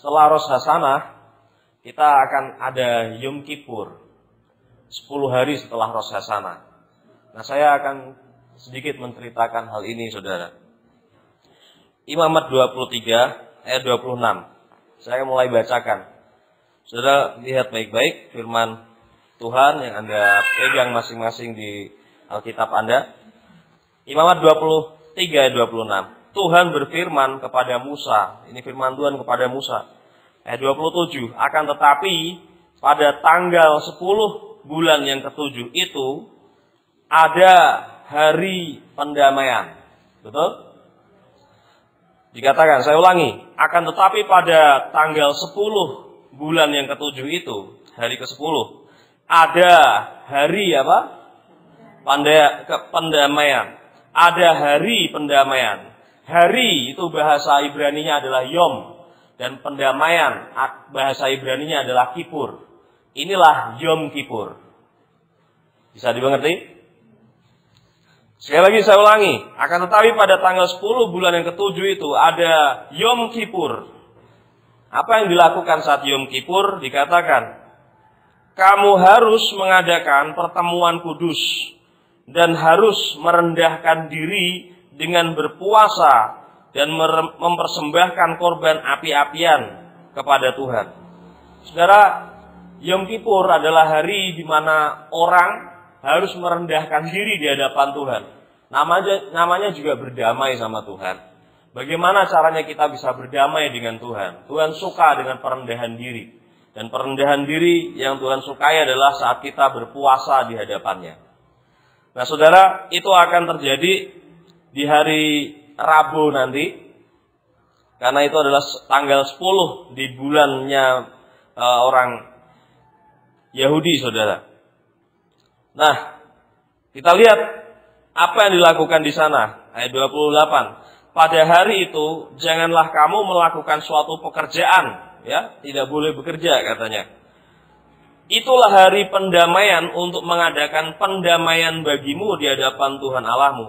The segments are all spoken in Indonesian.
setelah Rosh Hasanah, kita akan ada Yom Kippur. 10 hari setelah Rosh Hasanah. Nah, saya akan sedikit menceritakan hal ini, saudara. Imamat 23, ayat 26. Saya mulai bacakan. Saudara, lihat baik-baik firman Tuhan yang Anda pegang masing-masing di Alkitab Anda. Imamat 23, ayat 26. Tuhan berfirman kepada Musa. Ini firman Tuhan kepada Musa. Ayat 27. Akan tetapi pada tanggal 10 bulan yang ke-7 itu ada hari pendamaian. Betul? Dikatakan, saya ulangi. Akan tetapi pada tanggal 10 bulan yang ke-7 itu, hari ke-10, ada hari apa? Pendamaian. Ada hari pendamaian. Hari itu bahasa Ibraninya adalah Yom. Dan pendamaian bahasa Ibraninya adalah Kippur. Inilah Yom Kippur. Bisa dimengerti? Sekali lagi saya ulangi. Akan tetapi pada tanggal 10 bulan yang ke-7 itu ada Yom Kippur. Apa yang dilakukan saat Yom Kippur? Dikatakan, kamu harus mengadakan pertemuan kudus dan harus merendahkan diri dengan berpuasa dan mempersembahkan korban api-apian kepada Tuhan. Saudara, Yom Kippur adalah hari di mana orang harus merendahkan diri di hadapan Tuhan. Namanya juga berdamai sama Tuhan. Bagaimana caranya kita bisa berdamai dengan Tuhan? Tuhan suka dengan perendahan diri. Dan perendahan diri yang Tuhan sukai adalah saat kita berpuasa di hadapannya. Nah, saudara, itu akan terjadi di hari Rabu nanti. Karena itu adalah tanggal 10 di bulannya orang Yahudi, saudara. Nah, kita lihat apa yang dilakukan di sana. Ayat 28. Pada hari itu, janganlah kamu melakukan suatu pekerjaan. Ya, tidak boleh bekerja, katanya. Itulah hari pendamaian untuk mengadakan pendamaian bagimu di hadapan Tuhan Allahmu.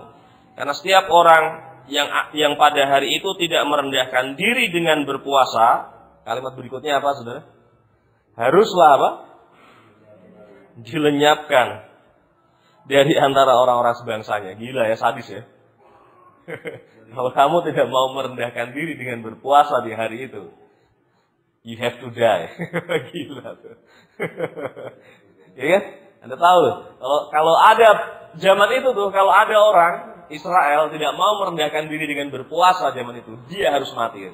Karena setiap orang yang pada hari itu tidak merendahkan diri dengan berpuasa, kalimat berikutnya apa, saudara? Haruslah apa? Dilenyapkan dari antara orang-orang sebangsanya. Gila ya, sadis ya. Kalau kamu tidak mau merendahkan diri dengan berpuasa di hari itu, you have to die. Gila tuh. Ya kan? Anda tahu, kalau ada zaman itu tuh, kalau ada orang Israel tidak mau merendahkan diri dengan berpuasa zaman itu, dia harus mati.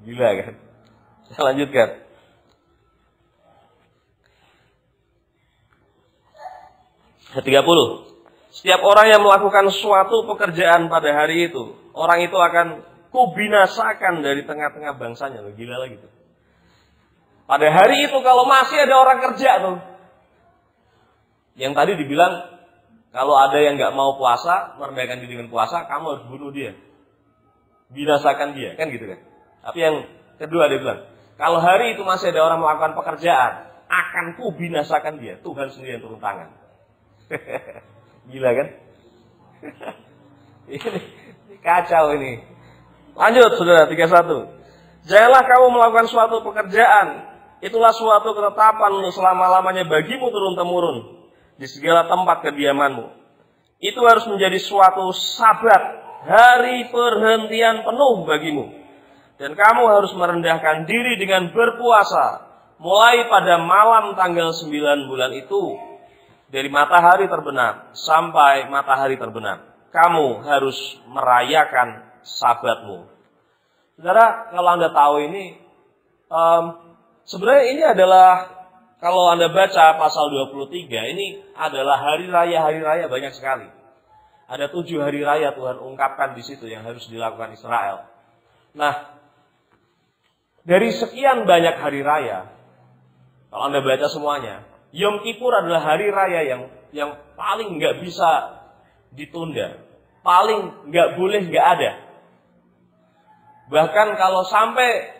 Gila kan? Saya lanjutkan. Ayat 30. Setiap orang yang melakukan suatu pekerjaan pada hari itu, orang itu akan kubinasakan dari tengah-tengah bangsanya. Gila lagi tuh. Pada hari itu kalau masih ada orang kerja tuh, yang tadi dibilang kalau ada yang nggak mau puasa, merendahkan diri dengan puasa, kamu harus bunuh dia, binasakan dia, kan gitu kan? Tapi yang kedua dia bilang, kalau hari itu masih ada orang melakukan pekerjaan, akan kubinasakan dia. Tuhan sendiri yang turun tangan. Gila kan? Ini kacau ini. Lanjut, saudara, 31. Janganlah kamu melakukan suatu pekerjaan. Itulah suatu ketetapan untuk selama-lamanya bagimu turun-temurun di segala tempat kediamanmu. Itu harus menjadi suatu sabat, hari perhentian penuh bagimu. Dan kamu harus merendahkan diri dengan berpuasa, mulai pada malam tanggal 9 bulan itu, dari matahari terbenam sampai matahari terbenam. Kamu harus merayakan sabatmu. Saudara, kalau Anda tahu ini, sebenarnya ini adalah, kalau Anda baca pasal 23, ini adalah hari raya banyak sekali. Ada 7 hari raya Tuhan ungkapkan di situ yang harus dilakukan Israel. Nah, dari sekian banyak hari raya, kalau Anda baca semuanya, Yom Kippur adalah hari raya yang paling nggak bisa ditunda, paling nggak boleh nggak ada. Bahkan kalau sampai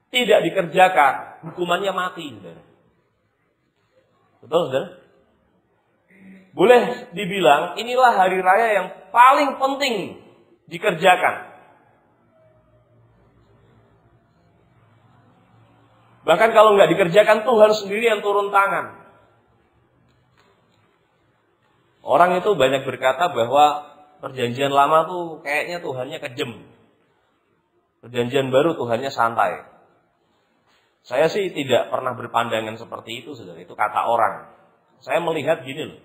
tidak dikerjakan, hukumannya mati, saudara. Betul, saudara? Boleh dibilang inilah hari raya yang paling penting dikerjakan. Bahkan kalau nggak dikerjakan, Tuhan sendiri yang turun tangan. Orang itu banyak berkata bahwa perjanjian lama tuh kayaknya Tuhannya kejem. Perjanjian baru Tuhannya santai. Saya sih tidak pernah berpandangan seperti itu, saudara. Itu kata orang. Saya melihat gini loh.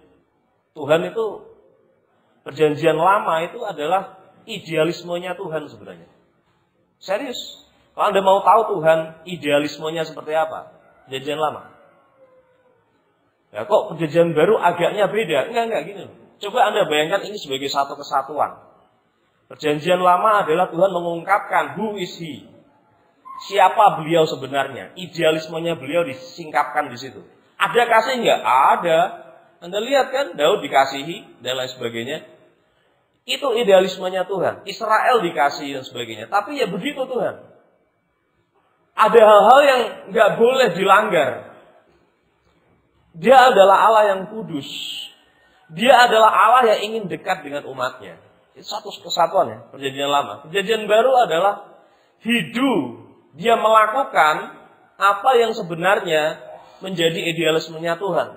Tuhan itu, perjanjian lama itu adalah idealismenya Tuhan sebenarnya. Serius. Kalau Anda mau tahu Tuhan idealismenya seperti apa? Perjanjian lama. Ya kok perjanjian baru agaknya beda? Enggak gini loh. Coba Anda bayangkan ini sebagai satu kesatuan. Perjanjian lama adalah Tuhan mengungkapkan who is he. Siapa beliau sebenarnya? Idealismenya beliau disingkapkan di situ. Ada kasih enggak? Ada. Anda lihat kan Daud dikasihi dan lain sebagainya. Itu idealismenya Tuhan. Israel dikasihi dan sebagainya. Tapi ya begitu Tuhan. Ada hal-hal yang enggak boleh dilanggar. Dia adalah Allah yang kudus. Dia adalah Allah yang ingin dekat dengan umatnya. Itu satu kesatuan ya, perjanjian lama. Perjanjian baru adalah hidup. Dia melakukan apa yang sebenarnya menjadi idealismenya Tuhan.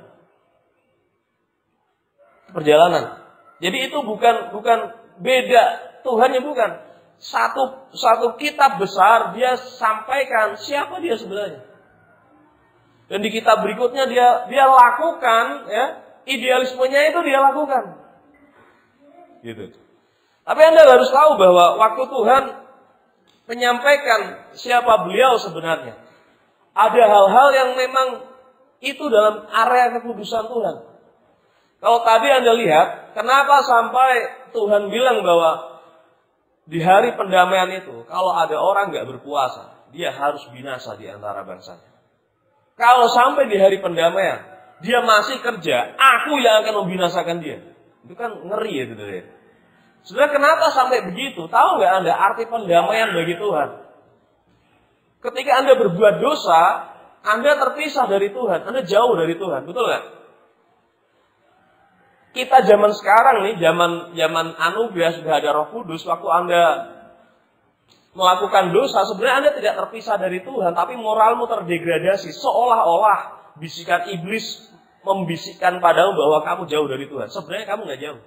Perjalanan. Jadi itu bukan beda. Tuhannya bukan. Satu kitab besar dia sampaikan siapa dia sebenarnya. Dan di kitab berikutnya dia lakukan ya, idealismenya itu dia lakukan. Gitu. Tapi Anda harus tahu bahwa waktu Tuhan menyampaikan siapa beliau sebenarnya, ada hal-hal yang memang itu dalam area kekudusan Tuhan. Kalau tadi Anda lihat, kenapa sampai Tuhan bilang bahwa di hari pendamaian itu, kalau ada orang nggak berpuasa, dia harus binasa di antara bangsanya. Kalau sampai di hari pendamaian, dia masih kerja, aku yang akan membinasakan dia. Itu kan ngeri ya, saudara. Saudara, kenapa sampai begitu? Tahu nggak Anda arti pendamaian bagi Tuhan? Ketika Anda berbuat dosa, Anda terpisah dari Tuhan, Anda jauh dari Tuhan, betul nggak? Kita zaman sekarang nih, zaman anugerah sudah ada Roh Kudus, waktu Anda melakukan dosa, sebenarnya Anda tidak terpisah dari Tuhan, tapi moralmu terdegradasi, seolah-olah bisikan iblis membisikkan padamu bahwa kamu jauh dari Tuhan. Sebenarnya kamu nggak jauh.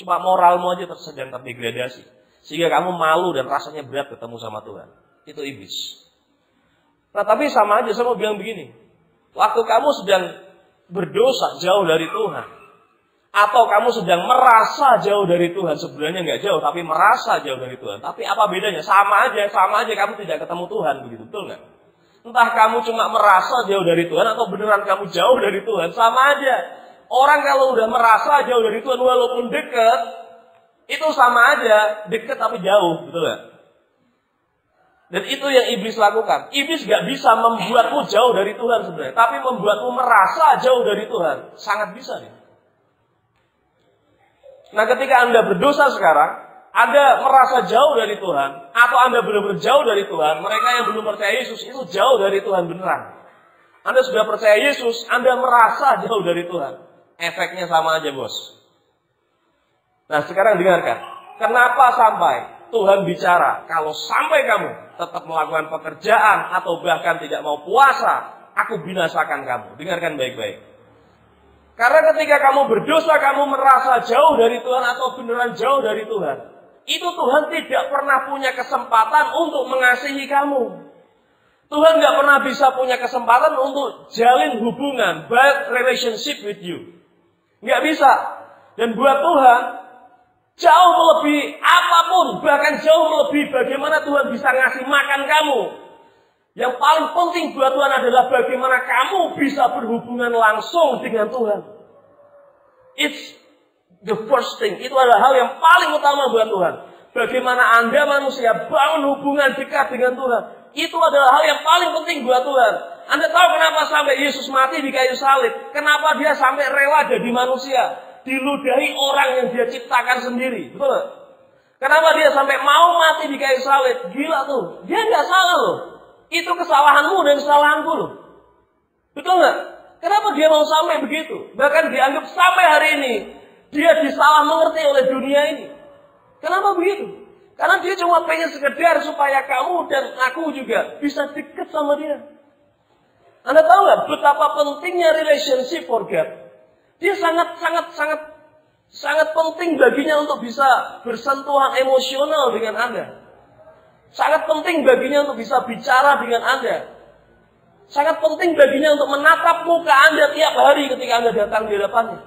Cuma moralmu aja sedang terdegradasi. Sehingga kamu malu dan rasanya berat ketemu sama Tuhan. Itu iblis. Nah tapi sama aja, saya mau bilang begini. Waktu kamu sedang berdosa jauh dari Tuhan. Atau kamu sedang merasa jauh dari Tuhan. Sebenarnya nggak jauh, tapi merasa jauh dari Tuhan. Tapi apa bedanya? Sama aja kamu tidak ketemu Tuhan. Begitu, betul nggak? Entah kamu cuma merasa jauh dari Tuhan atau beneran kamu jauh dari Tuhan. Sama aja. Orang kalau udah merasa jauh dari Tuhan walaupun dekat, itu sama aja, dekat tapi jauh, betul gak? Dan itu yang iblis lakukan. Iblis gak bisa membuatmu jauh dari Tuhan sebenarnya, tapi membuatmu merasa jauh dari Tuhan. Sangat bisa nih. Nah ketika Anda berdosa sekarang, Anda merasa jauh dari Tuhan, atau Anda benar-benar jauh dari Tuhan, mereka yang belum percaya Yesus itu jauh dari Tuhan beneran. Anda sudah percaya Yesus, Anda merasa jauh dari Tuhan. Efeknya sama aja, bos. Nah, sekarang dengarkan. Kenapa sampai Tuhan bicara, kalau sampai kamu tetap melakukan pekerjaan atau bahkan tidak mau puasa, aku binasakan kamu. Dengarkan baik-baik. Karena ketika kamu berdosa, kamu merasa jauh dari Tuhan atau beneran jauh dari Tuhan. Itu Tuhan tidak pernah punya kesempatan untuk mengasihi kamu. Tuhan gak pernah bisa punya kesempatan untuk jalin hubungan, bad relationship with you. Nggak bisa. Dan buat Tuhan, jauh melebihi apapun, bahkan jauh melebihi bagaimana Tuhan bisa ngasih makan kamu. Yang paling penting buat Tuhan adalah bagaimana kamu bisa berhubungan langsung dengan Tuhan. It's the first thing. Itu adalah hal yang paling utama buat Tuhan. Bagaimana Anda manusia bangun hubungan dekat dengan Tuhan. Itu adalah hal yang paling penting buat Tuhan. Anda tahu kenapa sampai Yesus mati di kayu salib? Kenapa dia sampai rela jadi manusia? Diludahi orang yang dia ciptakan sendiri. Betul? Kenapa dia sampai mau mati di kayu salib? Gila tuh. Dia nggak salah loh. Itu kesalahanmu dan kesalahanku loh. Betul nggak? Kenapa dia mau sampai begitu? Bahkan dianggap sampai hari ini dia disalah mengerti oleh dunia ini. Kenapa begitu? Karena dia cuma pengen sekedar supaya kamu dan aku juga bisa dekat sama dia. Anda tahu nggak betapa pentingnya relationship for God? Dia sangat penting baginya untuk bisa bersentuhan emosional dengan Anda. Sangat penting baginya untuk bisa bicara dengan Anda. Sangat penting baginya untuk menatap muka Anda tiap hari ketika Anda datang di hadapannya.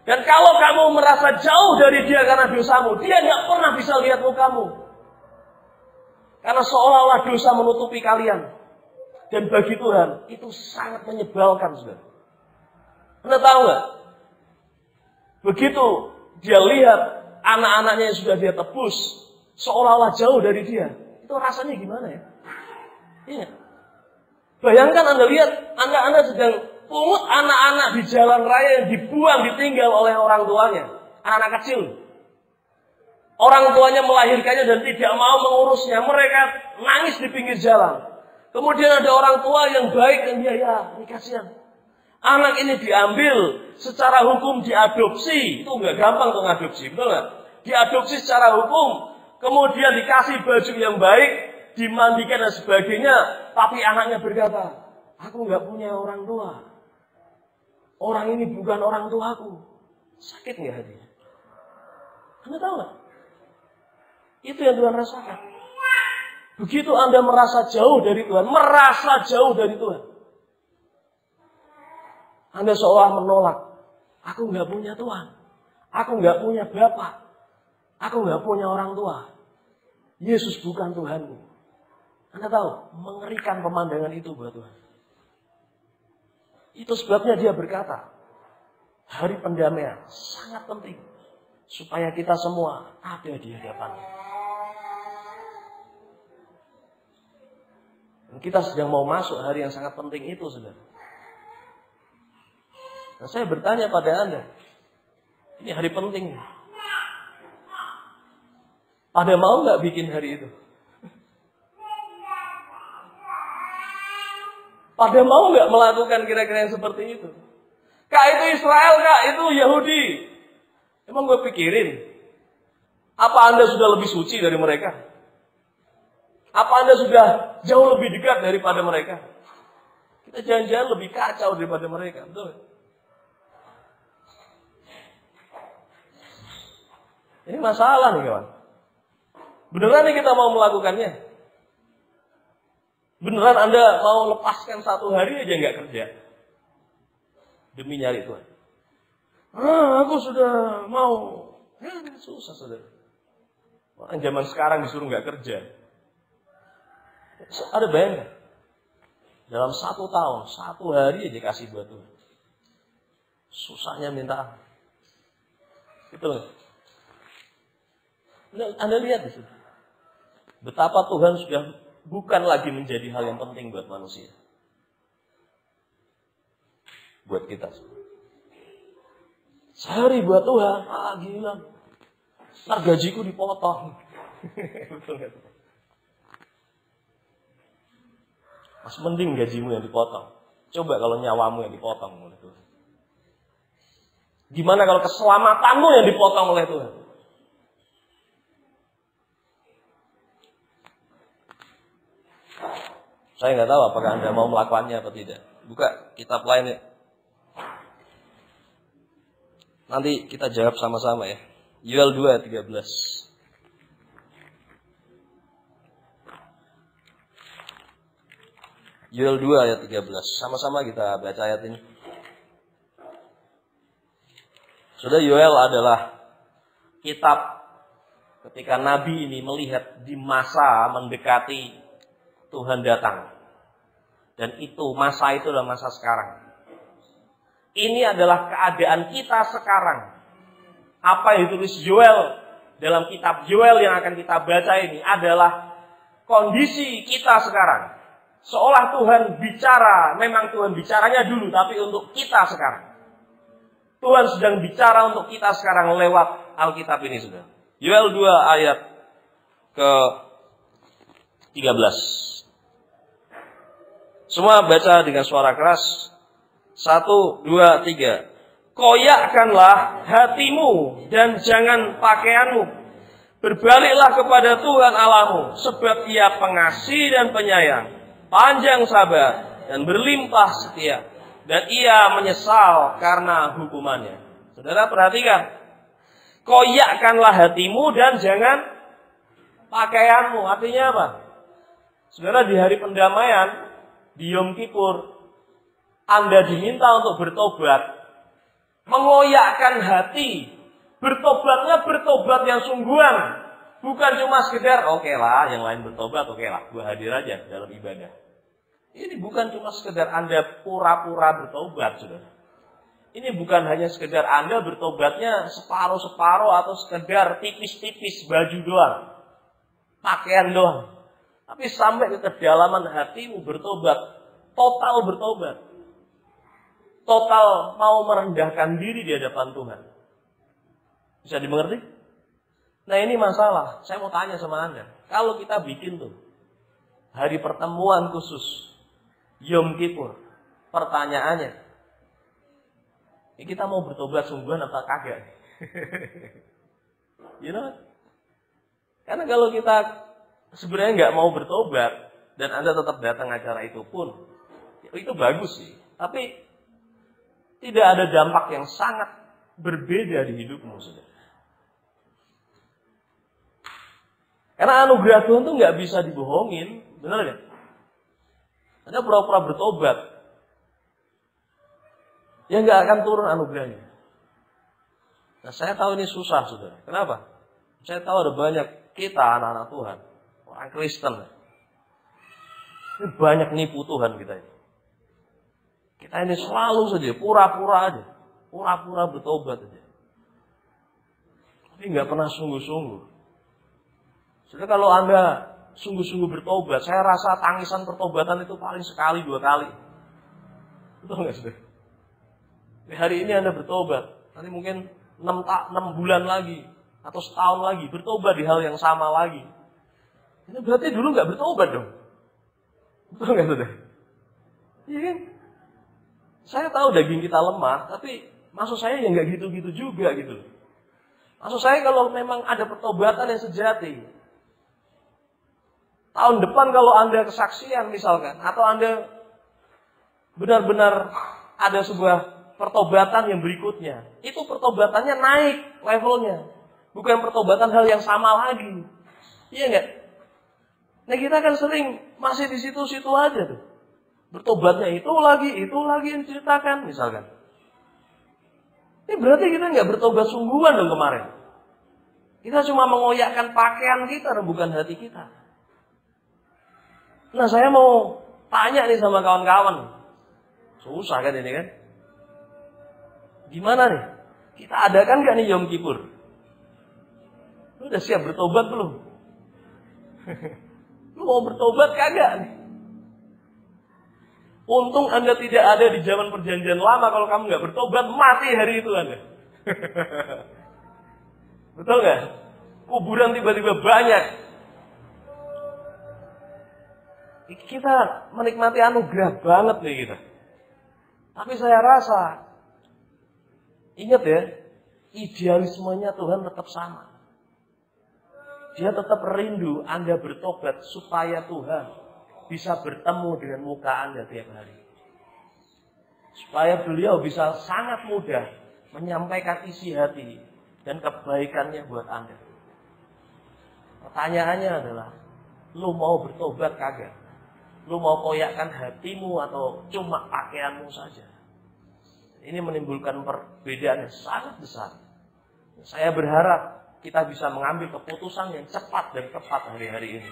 Dan kalau kamu merasa jauh dari dia karena dosamu, dia nggak pernah bisa lihat mukamu. Karena seolah-olah dosa menutupi kalian. Dan bagi Tuhan, itu sangat menyebalkan, saudara. Anda tahu nggak? Begitu dia lihat anak-anaknya yang sudah dia tebus, seolah-olah jauh dari dia. Itu rasanya gimana ya? Iya. Bayangkan Anda lihat, Anda sedang pungut anak-anak di jalan raya yang dibuang, ditinggal oleh orang tuanya. Anak-anak kecil. Orang tuanya melahirkannya dan tidak mau mengurusnya. Mereka nangis di pinggir jalan. Kemudian ada orang tua yang baik dan dia, ya ini kasihan. Anak ini diambil secara hukum diadopsi. Itu nggak gampang untuk ngadopsi, betul nggak? Diadopsi secara hukum. Kemudian dikasih baju yang baik, dimandikan dan sebagainya. Tapi anaknya berkata, aku nggak punya orang tua. Orang ini bukan orang tuaku. Sakit nggak hatinya? Anda tahu nggak? Itu yang Tuhan rasakan. Begitu Anda merasa jauh dari Tuhan, Anda seolah menolak. Aku nggak punya Tuhan. Aku nggak punya Bapa. Aku nggak punya orang tua. Yesus bukan Tuhanku. Anda tahu, mengerikan pemandangan itu buat Tuhan. Itu sebabnya dia berkata, hari pendamaian sangat penting. Supaya kita semua ada di hadapannya. Kita sedang mau masuk hari yang sangat penting itu, saudara. Nah, saya bertanya pada Anda, ini hari penting. Pada mau nggak bikin hari itu? Pada mau nggak melakukan kira-kira yang seperti itu? Kak, itu Israel, Kak, itu Yahudi. Emang gue pikirin, apa Anda sudah lebih suci dari mereka? Apa Anda sudah jauh lebih dekat daripada mereka? Kita jangan-jangan lebih kacau daripada mereka, betul? Ini masalah nih kawan. Beneran nih kita mau melakukannya? Beneran Anda mau lepaskan satu hari aja nggak kerja? Demi nyari Tuhan. Aku sudah mau. Susah, saudara. Orang zaman sekarang disuruh nggak kerja. Ada bayangkan? Dalam 1 tahun, 1 hari aja kasih buat Tuhan. Susahnya minta. Itu. Anda lihat di situ. Betapa Tuhan sudah bukan lagi menjadi hal yang penting buat manusia. Buat kita. Sehari buat Tuhan, gila. Ntar gajiku dipotong. Betul gak? Mas, mending gajimu yang dipotong. Coba kalau nyawamu yang dipotong oleh Tuhan. Gimana kalau keselamatanmu yang dipotong oleh Tuhan? Saya nggak tahu apakah Anda mau melakukannya atau tidak. Buka kitab lain ya. Nanti kita jawab sama-sama ya. Yoel 2:13. Yoel 2 ayat 13. Sama-sama kita baca ayat ini. Saudara, Yoel adalah kitab ketika Nabi ini melihat di masa mendekati Tuhan datang. Dan itu masa itu adalah masa sekarang. Ini adalah keadaan kita sekarang. Apa yang ditulis Yoel dalam kitab Yoel yang akan kita baca ini adalah kondisi kita sekarang. Seolah Tuhan bicara, memang Tuhan bicaranya dulu, tapi untuk kita sekarang. Tuhan sedang bicara untuk kita sekarang lewat Alkitab ini, saudara. Yoel 2 ayat ke-13. Semua baca dengan suara keras. 1, 2, 3. Koyakkanlah hatimu dan jangan pakaianmu. Berbaliklah kepada Tuhan Allahmu, sebab Ia pengasih dan penyayang, panjang sabar, dan berlimpah setia, dan ia menyesal karena hukumannya. Saudara perhatikan, koyakkanlah hatimu dan jangan pakaianmu. Artinya apa? Saudara, di hari pendamaian, di Yom Kippur, Anda diminta untuk bertobat, mengoyakkan hati. Bertobatnya bertobat yang sungguhan, bukan cuma sekedar oke lah, yang lain bertobat, oke lah, gue hadir aja dalam ibadah. Ini bukan cuma sekedar Anda pura-pura bertobat, saudara. Ini bukan hanya sekedar Anda bertobatnya separuh-separuh atau sekedar tipis-tipis baju doang, pakaian doang. Tapi sampai ke kedalaman hatimu bertobat, total bertobat. Total mau merendahkan diri di hadapan Tuhan. Bisa dimengerti? Nah ini masalah. Saya mau tanya sama Anda. Kalau kita bikin tuh hari pertemuan khusus Yom Kippur, pertanyaannya, kita mau bertobat sungguhan apa kagak? You know? Karena kalau kita sebenarnya nggak mau bertobat dan Anda tetap datang acara itu pun, itu bagus sih. Tapi tidak ada dampak yang sangat berbeda di hidupmu, saudara. Karena anugerah Tuhan itu nggak bisa dibohongin, benar nggak? Anda pura-pura bertobat, ya nggak akan turun anugerahnya. Nah, saya tahu ini susah, saudara. Kenapa? Saya tahu ada banyak kita anak-anak Tuhan, orang Kristen, ini banyak nipu Tuhan kita ini. Kita ini selalu saja pura-pura aja, pura-pura bertobat aja, tapi nggak pernah sungguh-sungguh. Jadi kalau Anda sungguh-sungguh bertobat, saya rasa tangisan pertobatan itu paling sekali 2 kali. Betul nggak saudara? Hari ini Anda bertobat, nanti mungkin 6 bulan lagi atau setahun lagi bertobat di hal yang sama lagi. Ini berarti dulu nggak bertobat dong. Betul nggak saudara? Iya kan? Saya tahu daging kita lemah, tapi maksud saya ya nggak gitu-gitu juga gitu. Maksud saya kalau memang ada pertobatan yang sejati, tahun depan kalau Anda kesaksian misalkan, atau Anda benar-benar ada sebuah pertobatan yang berikutnya, itu pertobatannya naik levelnya, bukan pertobatan hal yang sama lagi. Iya nggak? Nah kita kan sering masih di situ-situ aja tuh. Bertobatnya itu lagi yang diceritakan misalkan. Ini berarti kita nggak bertobat sungguhan dong kemarin. Kita cuma mengoyakkan pakaian kita, bukan hati kita. Nah saya mau tanya nih sama kawan-kawan. Susah kan ini kan? Gimana nih? Kita adakan gak nih Yom Kippur? Lu udah siap bertobat belum? Lu mau bertobat kagak nih? Untung Anda tidak ada di zaman perjanjian lama. Kalau kamu gak bertobat, mati hari itu Anda. Betul gak? Kuburan tiba-tiba banyak. Kita menikmati anugerah banget nih kita. Tapi saya rasa, ingat ya, idealismenya Tuhan tetap sama. Dia tetap rindu Anda bertobat supaya Tuhan bisa bertemu dengan muka Anda tiap hari. Supaya beliau bisa sangat mudah menyampaikan isi hati dan kebaikannya buat Anda. Pertanyaannya adalah, lu mau bertobat kagak? Lu mau koyakkan hatimu atau cuma pakaianmu saja? Ini menimbulkan perbedaan yang sangat besar. Saya berharap kita bisa mengambil keputusan yang cepat dan tepat hari-hari ini.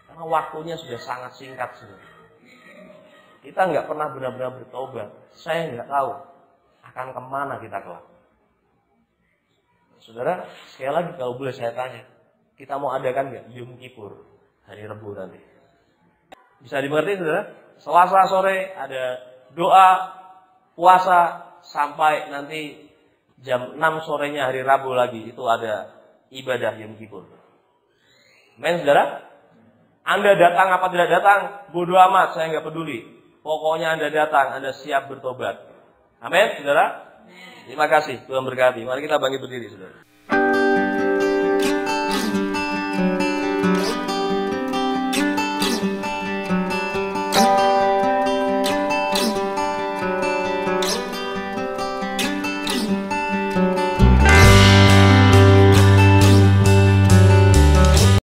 Karena waktunya sudah sangat singkat sebenarnya. Kita nggak pernah benar-benar bertobat. Saya nggak tahu akan kemana kita kelak. Saudara, sekali lagi kalau boleh saya tanya, kita mau adakan nggak Yom Kippur hari Rabu nanti? Bisa dimengerti saudara? Selasa sore ada doa, puasa, sampai nanti jam 6 sorenya hari Rabu lagi itu ada ibadah Yom Kippur. Amin saudara? Anda datang apa tidak datang, bodo amat, saya nggak peduli. Pokoknya Anda datang, Anda siap bertobat. Amin saudara? Terima kasih, Tuhan berkati. Mari kita bangkit berdiri saudara.